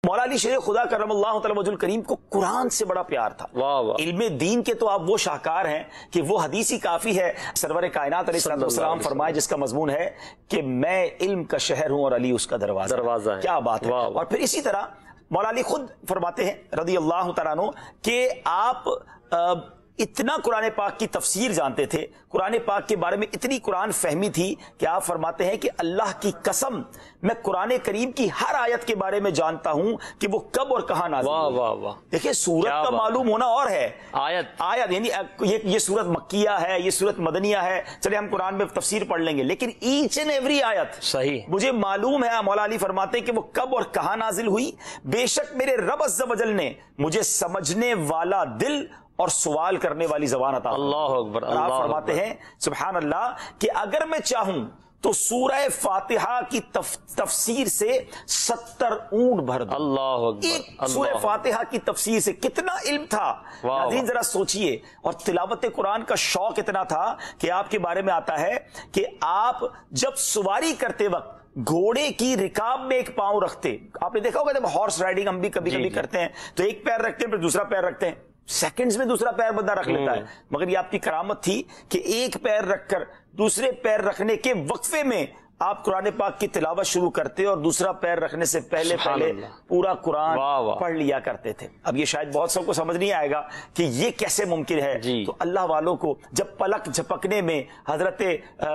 مولا علی شیر خدا کرم اللہ تعالی وجہ الکریم کو قرآن سے بڑا پیار تھا. علم دین کے تو آپ وہ شاہکار ہیں کہ وہ حدیثی کافی ہے. سرور کائنات علیہ السلام فرمائے جس کا مضمون ہے کہ میں علم کا شہر ہوں اور علی اس کا دروازہ ہے. کیا بات ہے. اور پھر اسی طرح مولا علی خود فرماتے ہیں رضی اللہ تعالیٰ عنہ کہ آپ اتنا قرآن پاک کی تفسیر جانتے تھے, قرآن پاک کے بارے میں اتنی قرآن فہمی تھی کہ آپ فرماتے ہیں کہ اللہ کی قسم میں قرآن کریم کی ہر آیت کے بارے میں جانتا ہوں کہ وہ کب اور کہاں نازل ہوئی. واہ واہ. دیکھیں سورت کا معلوم ہونا اور ہے, آیت یعنی یہ سورت مکیہ ہے, یہ سورت مدنیہ ہے, چلے ہم قرآن میں تفسیر پڑھ لیں گے, لیکن ایچ اینڈ ایوری آیت صحیح مجھے معلوم ہے. مولا علی فرماتے ہیں کہ وہ کب اور کہاں نازل ہوئی. بے شک میرے رب عز و جل نے مجھے سمجھنے والا دل اور سوال کرنے والی زبان عطا. اللہ اکبر. آپ فرماتے ہیں سبحان اللہ کہ اگر میں چاہوں تو سورہ فاتحہ کی تفسیر سے 70 اونٹ بھر دوں. اللہ اکبر. ایک سورہ فاتحہ کی تفسیر سے کتنا علم تھا ناظرین, ذرا سوچئے. اور تلاوت قرآن کا شوق اتنا تھا کہ آپ کے بارے میں آتا ہے کہ آپ جب سواری کرتے وقت گھوڑے کی رکاب میں ایک پاؤں رکھتے. آپ نے دیکھا ہوگا جب ہارس رائڈنگ ہم بھی کبھی کبھی کرتے ہیں تو ایک پیر رکھتے ہیں پھر دوسرا پیر رکھتے ہیں, سیکنڈز میں دوسرا پیر بندہ رکھ لیتا ہے. مگر یہ آپ کی کرامت تھی کہ ایک پیر رکھ کر دوسرے پیر رکھنے کے وقفے میں آپ قرآن پاک کی تلاوت شروع کرتے اور دوسرا پیر رکھنے سے پہلے پورا قرآن پڑھ لیا کرتے تھے. اب یہ شاید بہت سب کو سمجھ نہیں آئے گا کہ یہ کیسے ممکن ہے. تو اللہ والوں کو جب پلک جھپکنے میں حضرت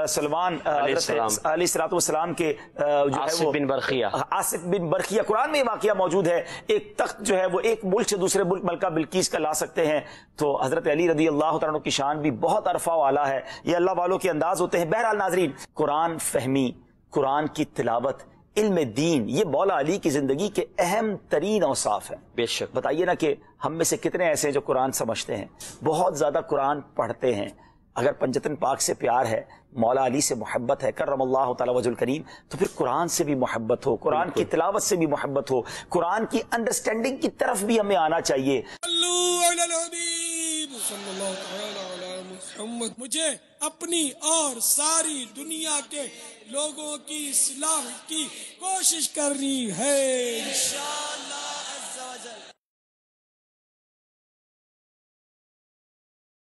سلمان علیہ السلام کے آصف بن برخیہ, قرآن میں یہ واقعہ موجود ہے, ایک تخت جو ہے وہ ایک ملک سے دوسرے ملک ملکہ بلقیس کا لا سکتے ہیں, تو حضرت علی رضی اللہ تعالیٰ عنہ کی شان بھی بہت عرفہ والا ہے. یہ اللہ والوں کے انداز ہوتے ہیں. بہرحال ناظرین, قرآن فہمی, قرآن کی تلاوت, علم دین, یہ مولا علی کی زندگی کے اہم ترین اوصاف ہیں. بے شک. بتائیے نا کہ ہم میں سے کتنے ایسے ہیں جو قرآن سمجھتے ہیں, بہت زیادہ قرآن پڑھتے ہیں. اگر پنجتن پاک سے پیار ہے, مولا علی سے محبت ہے کرم اللہ تعالی وجہ الکریم, تو پھر قرآن سے بھی محبت ہو, قرآن کی تلاوت سے بھی محبت ہو, قرآن کی انڈرسٹینڈنگ کی طرف بھی ہمیں آنا چاہیے. مجھے اپنی اور ساری دنیا کے لوگوں کی اصلاح کی کوشش کرنی ہے.